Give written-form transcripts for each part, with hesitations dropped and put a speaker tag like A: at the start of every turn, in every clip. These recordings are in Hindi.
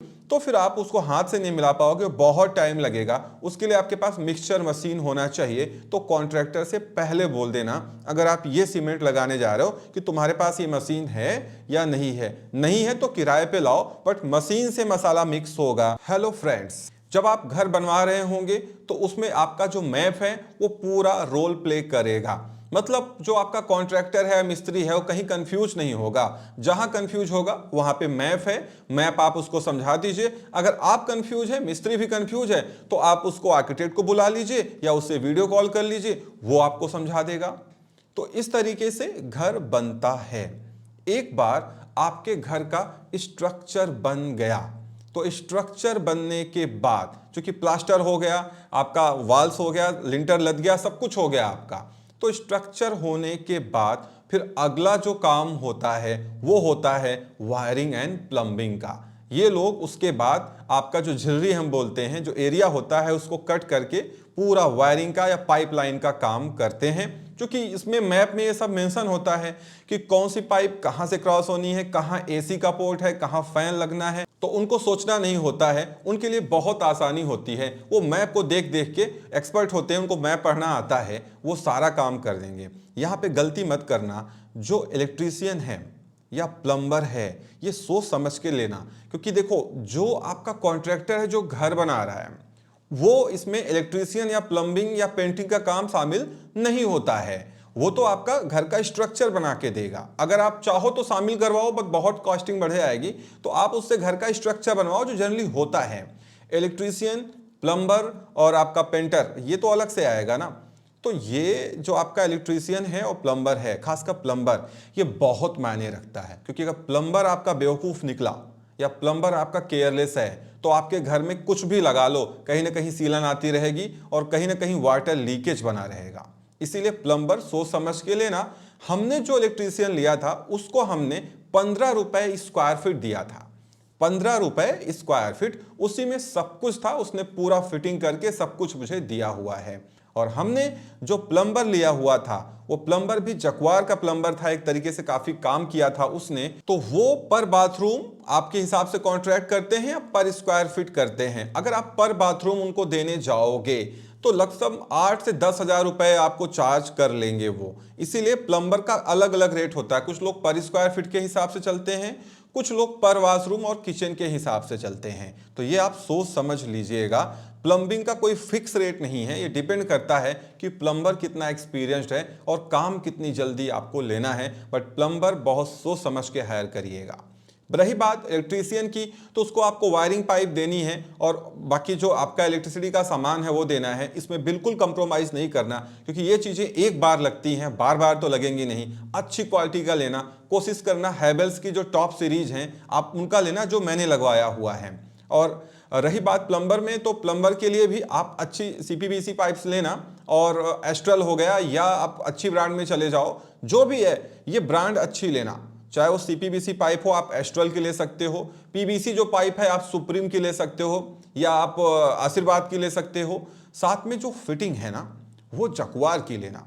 A: तो फिर आप उसको हाथ से नहीं मिला पाओगे, बहुत टाइम लगेगा। उसके लिए आपके पास मिक्सचर मशीन होना चाहिए। तो कॉन्ट्रैक्टर से पहले बोल देना, अगर आप ये सीमेंट लगाने जा रहे हो, कि तुम्हारे पास ये मशीन है या नहीं है। नहीं है तो किराए पे लाओ, बट मशीन से मसाला मिक्स होगा। हेलो फ्रेंड्स, जब आप घर बनवा रहे होंगे तो उसमें आपका जो मैप है वो पूरा रोल प्ले करेगा। मतलब जो आपका कॉन्ट्रैक्टर है, मिस्त्री है, वो कहीं कंफ्यूज नहीं होगा। जहां कंफ्यूज होगा वहां पे मैप है, मैप आप उसको समझा दीजिए। अगर आप कंफ्यूज है, मिस्त्री भी कंफ्यूज है, तो आप उसको आर्किटेक्ट को बुला लीजिए या उससे वीडियो कॉल कर लीजिए, वो आपको समझा देगा। तो इस तरीके से घर बनता है। एक बार आपके घर का स्ट्रक्चर बन गया, तो स्ट्रक्चर बनने के बाद चूंकि प्लास्टर हो गया, आपका वॉल्स हो गया, लिंटर लग गया, सब कुछ हो गया आपका। तो स्ट्रक्चर होने के बाद फिर अगला जो काम होता है वो होता है वायरिंग एंड प्लम्बिंग का। ये लोग उसके बाद आपका जो झिल्री हम बोलते हैं, जो एरिया होता है, उसको कट करके पूरा वायरिंग का या पाइपलाइन का काम करते हैं। क्योंकि इसमें मैप में ये सब मेंशन होता है कि कौन सी पाइप कहां से क्रॉस होनी है, कहां एसी का पोर्ट है, कहां फैन लगना है। तो उनको सोचना नहीं होता है, उनके लिए बहुत आसानी होती है। वो मैप को देख देख के एक्सपर्ट होते हैं, उनको मैप पढ़ना आता है, वो सारा काम कर देंगे। यहाँ पे गलती मत करना, जो इलेक्ट्रीशियन है या प्लम्बर है, ये सोच समझ के लेना। क्योंकि देखो, जो आपका कॉन्ट्रैक्टर है जो घर बना रहा है, वो इसमें इलेक्ट्रीशियन या प्लम्बिंग या पेंटिंग का काम शामिल नहीं होता है। वो तो आपका घर का स्ट्रक्चर बना के देगा। अगर आप चाहो तो शामिल करवाओ, बट बहुत कॉस्टिंग बढ़ जाएगी, तो आप उससे घर का स्ट्रक्चर बनवाओ, जो जनरली होता है। इलेक्ट्रीशियन, प्लम्बर और आपका पेंटर, ये तो अलग से आएगा ना। तो ये जो आपका इलेक्ट्रीशियन है और प्लम्बर है, खासकर प्लम्बर, ये बहुत मायने रखता है। क्योंकि अगर प्लम्बर आपका बेवकूफ़ निकला या प्लम्बर आपका केयरलेस है, तो आपके घर में कुछ भी लगा लो, कहीं ना कहीं सीलन आती रहेगी और कहीं ना कहीं वाटर लीकेज बना रहेगा। इसीलिए प्लम्बर सोच समझ के लेना। हमने जो इलेक्ट्रीशियन लिया था उसको हमने 15 रुपए स्क्वायर फीट दिया था। 15 रुपए स्क्वायर फीट, उसी में सब कुछ था। उसने पूरा फिटिंग करके सब कुछ मुझे दिया हुआ है। और हमने जो प्लम्बर लिया हुआ था, वो प्लम्बर भी जक्वार का प्लम्बर था, एक तरीके से काफी काम किया था उसने। तो वो पर बाथरूम आपके हिसाब से कॉन्ट्रैक्ट करते हैं या पर स्क्वायर फीट करते हैं। अगर आप पर बाथरूम उनको देने जाओगे तो लगभग 8 से 10 हजार रुपए आपको चार्ज कर लेंगे वो। इसीलिए प्लम्बर का अलग अलग रेट होता है। कुछ लोग पर स्क्वायर फीट के हिसाब से चलते हैं, कुछ लोग पर वॉशरूम और किचन के हिसाब से चलते हैं। तो ये आप सोच समझ लीजिएगा। प्लम्बिंग का कोई फिक्स रेट नहीं है, ये डिपेंड करता है कि प्लम्बर कितना एक्सपीरियंस्ड है और काम कितनी जल्दी आपको लेना है। बट प्लम्बर बहुत सोच समझ के हायर करिएगा। रही बात इलेक्ट्रीशियन की, तो उसको आपको वायरिंग पाइप देनी है और बाकी जो आपका इलेक्ट्रिसिटी का सामान है वो देना है। इसमें बिल्कुल कंप्रोमाइज़ नहीं करना, क्योंकि ये चीज़ें एक बार लगती हैं, बार बार तो लगेंगी नहीं। अच्छी क्वालिटी का लेना, कोशिश करना हैवेल्स की जो टॉप सीरीज हैं आप उनका लेना, जो मैंने लगवाया हुआ है। और रही बात प्लम्बर में, तो प्लम्बर के लिए भी आप अच्छी CPVC पाइप्स लेना, और एस्ट्रल हो गया, या आप अच्छी ब्रांड में चले जाओ। जो भी है, ये ब्रांड अच्छी लेना। चाहे वो CPVC पाइप हो, आप एस्ट्रल की ले सकते हो। PVC जो पाइप है आप सुप्रीम की ले सकते हो, या आप आशीर्वाद की ले सकते हो। साथ में जो फिटिंग है ना, वो जक्वार की लेना।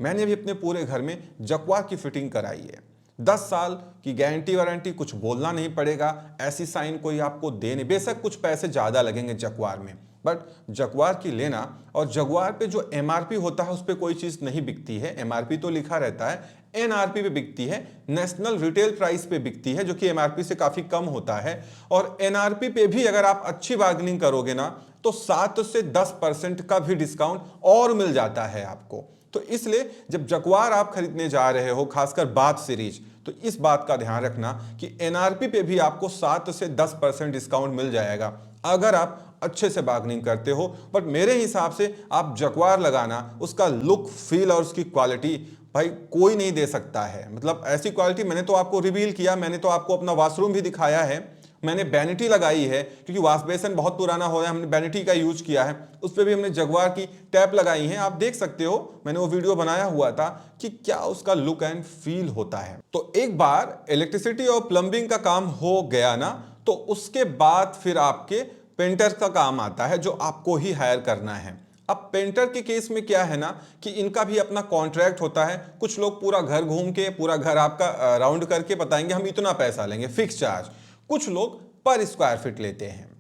A: मैंने भी अपने पूरे घर में जक्वार की फिटिंग कराई है। 10 साल की गारंटी वारंटी, कुछ बोलना नहीं पड़ेगा। ऐसी साइन कोई आपको दे नहीं, बेशक कुछ पैसे ज़्यादा लगेंगे जक्वार में, बट जगुआर की लेना। और जगुआर पे जो MRP होता है उस पर कोई चीज़ नहीं बिकती है। MRP तो लिखा रहता है, NRP पे बिकती है, नेशनल रिटेल प्राइस पे बिकती है, जो कि MRP से काफ़ी कम होता है। और NRP पे भी अगर आप अच्छी बार्गेनिंग करोगे ना, तो 7 से 10% का भी डिस्काउंट और मिल जाता है आपको। तो इसलिए जब जगुआर आप खरीदने जा रहे हो, खासकर बाथ सीरीज, तो इस बात का ध्यान रखना कि NRP पे भी आपको 7 से 10% डिस्काउंट मिल जाएगा अगर आप अच्छे से बार्गेनिंग करते हो। बट मेरे हिसाब से आप जगुआर लगाना, उसका लुक, फील और उसकी क्वालिटी भाई कोई नहीं दे सकता है। मतलब ऐसी क्वालिटी मैंने तो आपको रिवील किया, मैंने तो आपको अपना वॉशरूम भी दिखाया है। मैंने वैनिटी लगाई है, क्योंकि वॉश बेसिन बहुत पुराना हो रहा है, हमने वैनिटी का यूज किया है। उस पर भी हमने जगुआर की टैप लगाई है, आप देख सकते हो, मैंने वो वीडियो बनाया हुआ था कि क्या उसका लुक एंड फील होता है। तो एक बार इलेक्ट्रिसिटी और प्लम्बिंग का काम हो गया ना, तो उसके बाद फिर आपके पेंटर का काम आता है, जो आपको ही हायर करना है। अब पेंटर के केस में क्या है ना, कि इनका भी अपना कॉन्ट्रैक्ट होता है। कुछ लोग पूरा घर घूम के, पूरा घर आपका राउंड करके बताएंगे हम इतना पैसा लेंगे, फिक्स चार्ज। कुछ लोग पर स्क्वायर फीट लेते हैं।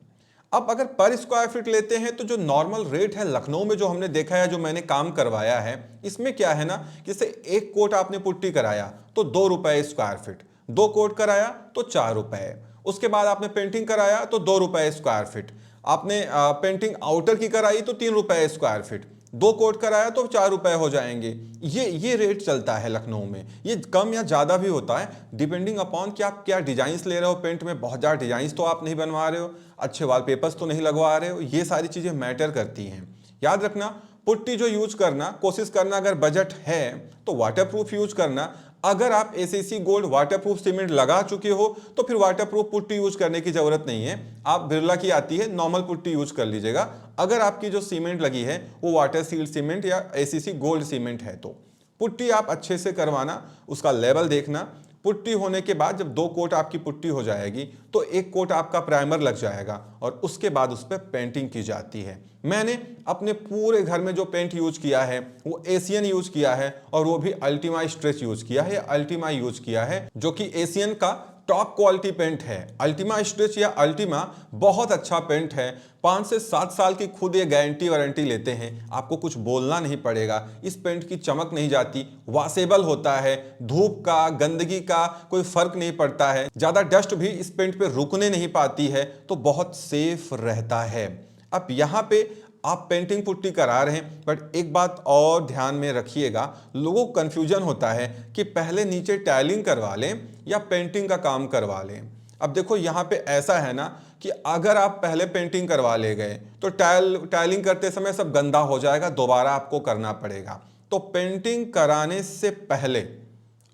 A: अब अगर पर स्क्वायर फीट लेते हैं तो जो नॉर्मल रेट है लखनऊ में जो हमने देखा है, जो मैंने काम करवाया है, इसमें क्या है ना, जैसे एक कोट आपने पुट्टी कराया तो 2 रुपए स्क्वायर फीट, 2 कोट कराया तो 4 रुपए, उसके बाद आपने पेंटिंग कराया तो 2 रुपए स्क्वायर फीट, आपने पेंटिंग आउटर की कराई तो 3 रुपए स्क्वायर फीट, 2 कोट कराया तो 4 रुपए हो जाएंगे। ये रेट चलता है लखनऊ में। ये कम या ज़्यादा भी होता है डिपेंडिंग अपॉन कि आप क्या डिजाइन्स ले रहे हो। पेंट में बहुत ज़्यादा डिजाइन्स तो आप नहीं बनवा रहे हो, अच्छे वॉलपेपर्स तो नहीं लगवा रहे हो, ये सारी चीज़ें मैटर करती हैं। याद रखना, पुट्टी जो यूज करना, कोशिश करना अगर बजट है तो वाटरप्रूफ यूज करना। अगर आप एसीसी गोल्ड वाटरप्रूफ सीमेंट लगा चुके हो तो फिर वाटरप्रूफ पुट्टी यूज करने की जरूरत नहीं है, आप बिरला की आती है नॉर्मल पुट्टी यूज कर लीजिएगा। अगर आपकी जो सीमेंट लगी है वो वाटर सील्ड सीमेंट या एसीसी गोल्ड सीमेंट है तो पुट्टी आप अच्छे से करवाना, उसका लेवल देखना। पुट्टी होने के बाद जब 2 कोट आपकी पुट्टी हो जाएगी तो 1 कोट आपका प्राइमर लग जाएगा और उसके बाद उस पर पेंटिंग की जाती है। मैंने अपने पूरे घर में जो पेंट यूज किया है वो एशियन यूज किया है और वो भी अल्टीमा स्ट्रेच यूज किया है, अल्टीमा यूज किया है, जो कि एशियन का टॉप क्वालिटी पेंट है। अल्टीमा स्ट्रेच या अल्टीमा बहुत अच्छा पेंट है, 5 से 7 साल की खुद ये गारंटी वारंटी लेते हैं, आपको कुछ बोलना नहीं पड़ेगा। इस पेंट की चमक नहीं जाती, वॉशेबल होता है, धूप का गंदगी का कोई फर्क नहीं पड़ता है, ज़्यादा डस्ट भी इस पेंट पे रुकने नहीं पाती है, तो बहुत सेफ रहता है। अब यहाँ पे आप पेंटिंग पुट्टी करा रहे हैं, बट एक बात और ध्यान में रखिएगा, लोगों को कन्फ्यूजन होता है कि पहले नीचे टाइलिंग करवा लें या पेंटिंग का काम करवा लें। अब देखो यहाँ पे ऐसा है ना कि अगर आप पहले पेंटिंग करवा ले गए तो टाइलिंग करते समय सब गंदा हो जाएगा, दोबारा आपको करना पड़ेगा। तो पेंटिंग कराने से पहले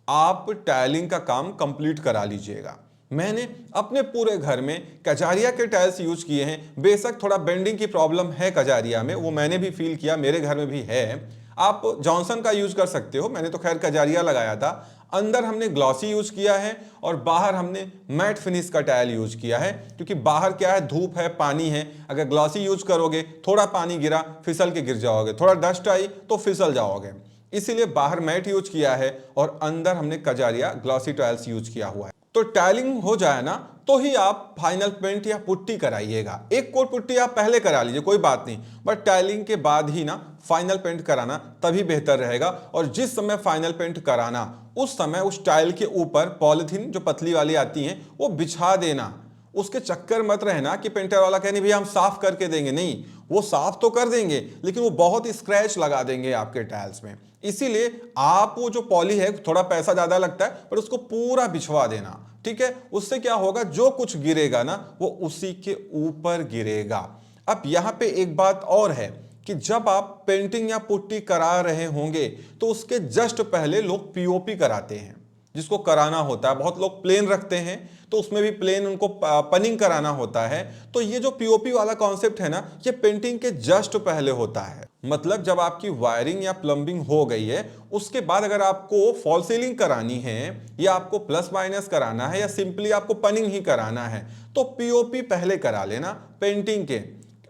A: आप टाइलिंग का काम कंप्लीट करा लीजिएगा। मैंने अपने पूरे घर में कजारिया के टाइल्स यूज किए हैं, बेशक थोड़ा बेंडिंग की प्रॉब्लम है कजारिया में, वो मैंने भी फील किया, मेरे घर में भी है। आप जॉनसन का यूज कर सकते हो, मैंने तो खैर कजारिया लगाया था। अंदर हमने ग्लॉसी यूज किया है और बाहर हमने मैट फिनिश का टाइल यूज किया है, क्योंकि बाहर क्या है, धूप है, पानी है, अगर ग्लॉसी यूज करोगे थोड़ा पानी गिरा फिसल के गिर जाओगे, थोड़ा डस्ट आई तो फिसल जाओगे, इसीलिए बाहर मैट यूज किया है और अंदर हमने कजारिया ग्लॉसी टाइल्स यूज किया हुआ है। तो टाइलिंग हो जाए ना तो ही आप फाइनल पेंट या पुट्टी कराइएगा। एक कोट पुट्टी आप पहले करा लीजिए, कोई बात नहीं, बट टाइलिंग के बाद ही ना फाइनल पेंट कराना तभी बेहतर रहेगा। और जिस समय फाइनल पेंट कराना उस समय उस टाइल के ऊपर पॉलिथीन जो पतली वाली आती हैं वो बिछा देना। उसके चक्कर मत रहना कि पेंटर वाला कहने भैया हम साफ करके देंगे, नहीं, वो साफ तो कर देंगे लेकिन वो बहुत स्क्रैच लगा देंगे आपके टाइल्स में। इसीलिए आप वो जो पॉली है, थोड़ा पैसा ज्यादा लगता है पर उसको पूरा बिछवा देना, ठीक है। उससे क्या होगा, जो कुछ गिरेगा ना वो उसी के ऊपर गिरेगा। अब यहां पे एक बात और है कि जब आप पेंटिंग या पुट्टी करा रहे होंगे तो उसके जस्ट पहले लोग पीओपी कराते हैं, जिसको कराना होता है। बहुत लोग प्लेन रखते हैं तो उसमें भी प्लेन उनको पनिंग कराना होता है। तो ये जो पीओपी वाला कॉन्सेप्ट है ना, ये पेंटिंग के जस्ट पहले होता है। मतलब जब आपकी वायरिंग या प्लम्बिंग हो गई है उसके बाद अगर आपको फॉल सीलिंग करानी है या आपको प्लस माइनस कराना है या सिंपली आपको पनिंग ही कराना है तो पीओपी पहले करा लेना पेंटिंग के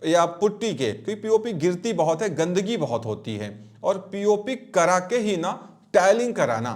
A: या पुट्टी के, क्योंकि पीओपी गिरती बहुत है, गंदगी बहुत होती है। और पीओपी करा के ही ना टाइलिंग कराना,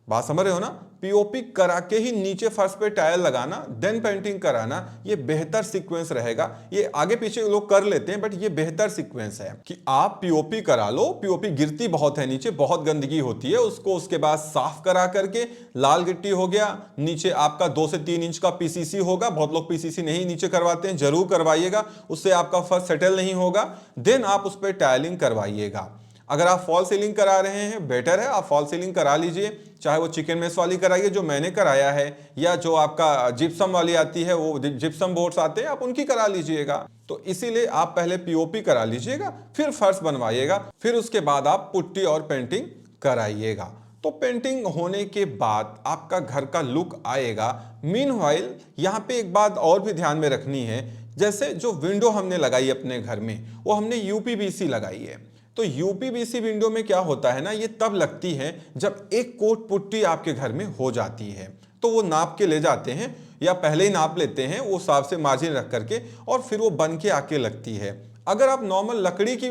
A: बात समझ रहे हो ना, पीओपी करा के ही नीचे फर्श पे टाइल लगाना देन पेंटिंग कराना, ये बेहतर सीक्वेंस रहेगा। ये आगे पीछे लोग कर लेते हैं बट ये बेहतर सीक्वेंस है कि आप पीओपी करा लो। पीओपी गिरती बहुत है, नीचे बहुत गंदगी होती है, उसको उसके बाद साफ करा करके, लाल गिट्टी हो गया, नीचे आपका 2 से 3 इंच का पीसीसी होगा। बहुत लोग पीसीसी नहीं नीचे करवाते हैं, जरूर करवाइएगा, उससे आपका फर्श सेटल नहीं होगा। देन आप उस पर टाइलिंग करवाइएगा। अगर आप फॉल सीलिंग करा रहे हैं बेटर है, आप फॉल सीलिंग करा लीजिए, चाहे वो चिकन मेस वाली कराइए जो मैंने कराया है, या जो आपका जिप्सम वाली आती है, वो जिप्सम बोर्ड्स आते हैं, आप उनकी करा लीजिएगा। तो इसीलिए आप पहले पीओपी करा लीजिएगा, फिर फर्श बनवाइएगा, फिर उसके बाद आप पुट्टी और पेंटिंग कराइएगा। तो पेंटिंग होने के बाद आपका घर का लुक आएगा। मीनवाइल यहाँ पे एक बात और भी ध्यान में रखनी है, जैसे जो विंडो हमने लगाई अपने घर में वो हमने यूपीवीसी लगाई है। तो यूपीवीसी विंडो में क्या होता है ना, ये तब लगती है जब एक कोट पुट्टी आपके घर में हो जाती है, तो वो नाप के ले जाते हैं या पहले ही नाप लेते हैं वो हिसाब से मार्जिन रख करके, और फिर वो बन के आके लगती है। अगर आप नॉर्मल लकड़ी की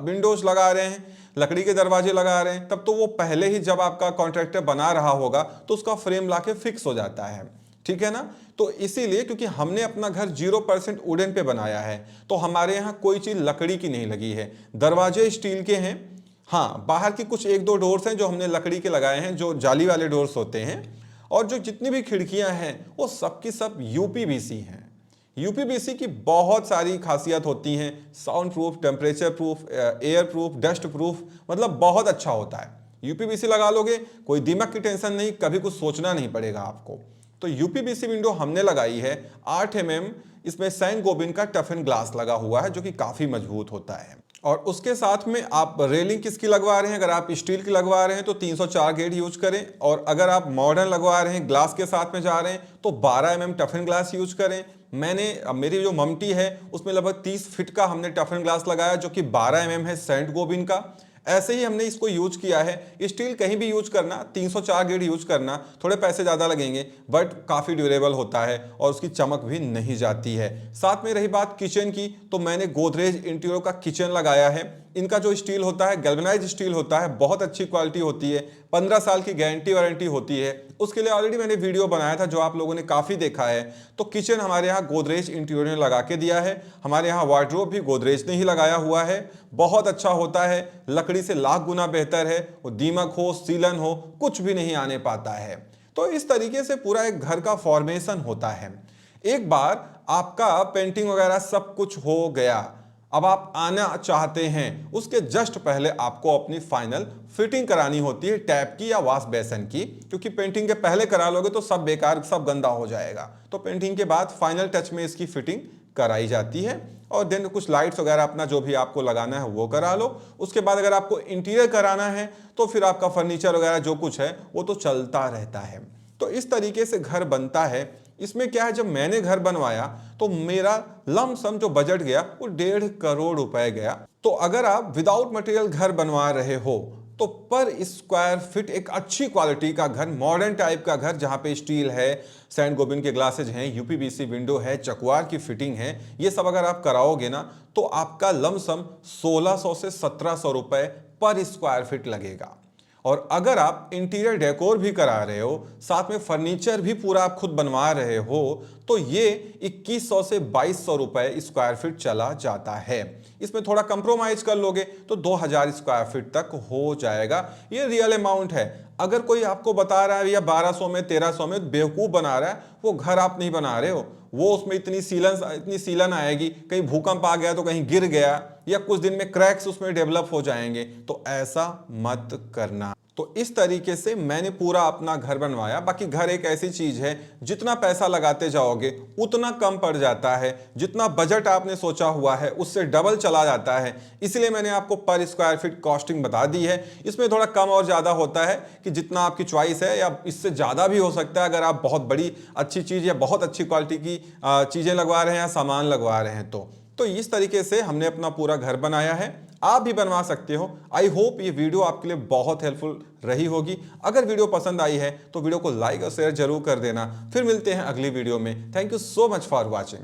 A: विंडोज लगा रहे हैं, लकड़ी के दरवाजे लगा रहे हैं, तब तो वो पहले ही जब आपका कॉन्ट्रैक्टर बना रहा होगा तो उसका फ्रेम लाके फिक्स हो जाता है। ठीक है ना। तो इसीलिए क्योंकि हमने अपना घर 0% वुडन पे बनाया है, तो हमारे यहाँ कोई चीज लकड़ी की नहीं लगी है। दरवाजे स्टील के हैं, हाँ बाहर की कुछ एक दो डोर्स हैं जो हमने लकड़ी के लगाए हैं, जो जाली वाले डोर्स होते हैं। और जो जितनी भी खिड़कियां हैं वो सब की सब यूपीवीसी हैं। यूपीवीसी की बहुत सारी खासियत होती हैं, sound proof, temperature proof, air proof, dust proof, मतलब बहुत अच्छा होता है। यूपीवीसी लगा लोगे, कोई दिमाग की टेंशन नहीं, कभी कुछ सोचना नहीं पड़ेगा आपको। तो यूपीवीसी विंडो हमने लगाई है 8 mm, इसमें सैंट गोबिन का टफन ग्लास लगा हुआ है जो कि काफी मजबूत होता है। और उसके साथ में आप रेलिंग किसकी लगवा रहे हैं, अगर आप स्टील की लगवा रहे हैं तो 304 गेट यूज करें, और अगर आप मॉडर्न लगवा रहे हैं, ग्लास के साथ में जा रहे हैं, तो 12 mm टफन ग्लास यूज करें। मेरी जो ममटी है उसमें लगभग 30 फीट का हमने टफन ग्लास लगाया जो कि 12 mm है सैंट गोबिन का। ऐसे ही हमने इसको यूज किया है। स्टील कहीं भी यूज करना, 304 गेट यूज करना, थोड़े पैसे ज़्यादा लगेंगे बट काफ़ी ड्यूरेबल होता है और उसकी चमक भी नहीं जाती है। साथ में रही बात किचन की, तो मैंने गोदरेज इंटीरियर का किचन लगाया है। इनका जो स्टील होता है गैल्वेनाइज स्टील होता है, बहुत अच्छी क्वालिटी होती है, 15 साल की गारंटी वारंटी होती है। उसके लिए ऑलरेडी मैंने वीडियो बनाया था जो आप लोगों ने काफ़ी देखा है। तो किचन हमारे यहाँ गोदरेज इंटीरियर ने लगा के दिया है। हमारे यहाँ वार्डरोब भी गोदरेज ने ही लगाया हुआ है, बहुत अच्छा होता है, लकड़ी से लाख गुना बेहतर है। वो दीमक हो, सीलन हो, कुछ भी नहीं आने पाता है। तो इस तरीके से पूरा एक घर का फॉर्मेशन होता है। एक बार आपका पेंटिंग वगैरह सब कुछ हो गया, अब आप आना चाहते हैं, उसके जस्ट पहले आपको अपनी फाइनल फिटिंग करानी होती है टैप की या वॉश बेसन की, क्योंकि पेंटिंग के पहले करा लोगे तो सब बेकार, सब गंदा हो जाएगा। तो पेंटिंग के बाद फाइनल टच में इसकी फिटिंग कराई जाती है। और देन कुछ लाइट्स वगैरह अपना जो भी आपको लगाना है वो करा लो। उसके बाद अगर आपको इंटीरियर कराना है तो फिर आपका फर्नीचर वगैरह जो कुछ है वो तो चलता रहता है। तो इस तरीके से घर बनता है। इसमें क्या है, जब मैंने घर बनवाया तो मेरा लमसम जो बजट गया वो 1.5 करोड़ रुपए गया। तो अगर आप विदाउट मटेरियल घर बनवा रहे हो तो पर स्क्वायर फीट एक अच्छी क्वालिटी का घर, मॉडर्न टाइप का घर जहां पे स्टील है, सैंट गोबिन के ग्लासेज हैं, यूपीवीसी विंडो है, चकवार की फिटिंग है, ये सब अगर आप कराओगे ना तो आपका लमसम 1600 से 1700 रुपए पर स्क्वायर फीट लगेगा। और अगर आप इंटीरियर डेकोर भी करा रहे हो, साथ में फर्नीचर भी पूरा आप खुद बनवा रहे हो, तो ये 2100 से 2200 रुपए स्क्वायर फीट चला जाता है। इसमें थोड़ा कंप्रोमाइज कर लोगे तो 2000 स्क्वायर फीट तक हो जाएगा। ये रियल अमाउंट है। अगर कोई आपको बता रहा है या 1200 में 1300 में, बेवकूफ बना रहा है, वो घर आप नहीं बना रहे हो। वो उसमें इतनी सीलन आएगी, कहीं भूकंप आ गया तो कहीं गिर गया, या कुछ दिन में क्रैक्स उसमें डेवलप हो जाएंगे, तो ऐसा मत करना। तो इस तरीके से मैंने पूरा अपना घर बनवाया। बाकी घर एक ऐसी चीज है, जितना पैसा लगाते जाओगे उतना कम पड़ जाता है, जितना बजट आपने सोचा हुआ है उससे डबल चला जाता है। इसलिए मैंने आपको पर स्क्वायर फीट कॉस्टिंग बता दी है। इसमें थोड़ा कम और ज्यादा होता है कि जितना आपकी चॉइस है, या इससे ज्यादा भी हो सकता है अगर आप बहुत बड़ी अच्छी चीज या बहुत अच्छी क्वालिटी की चीजें लगवा रहे हैं या सामान लगवा रहे हैं। तो इस तरीके से हमने अपना पूरा घर बनाया है। आप भी बनवा सकते हो। आई होप ये वीडियो आपके लिए बहुत हेल्पफुल रही होगी। अगर वीडियो पसंद आई है तो वीडियो को लाइक और शेयर जरूर कर देना। फिर मिलते हैं अगली वीडियो में। Thank you so much for watching.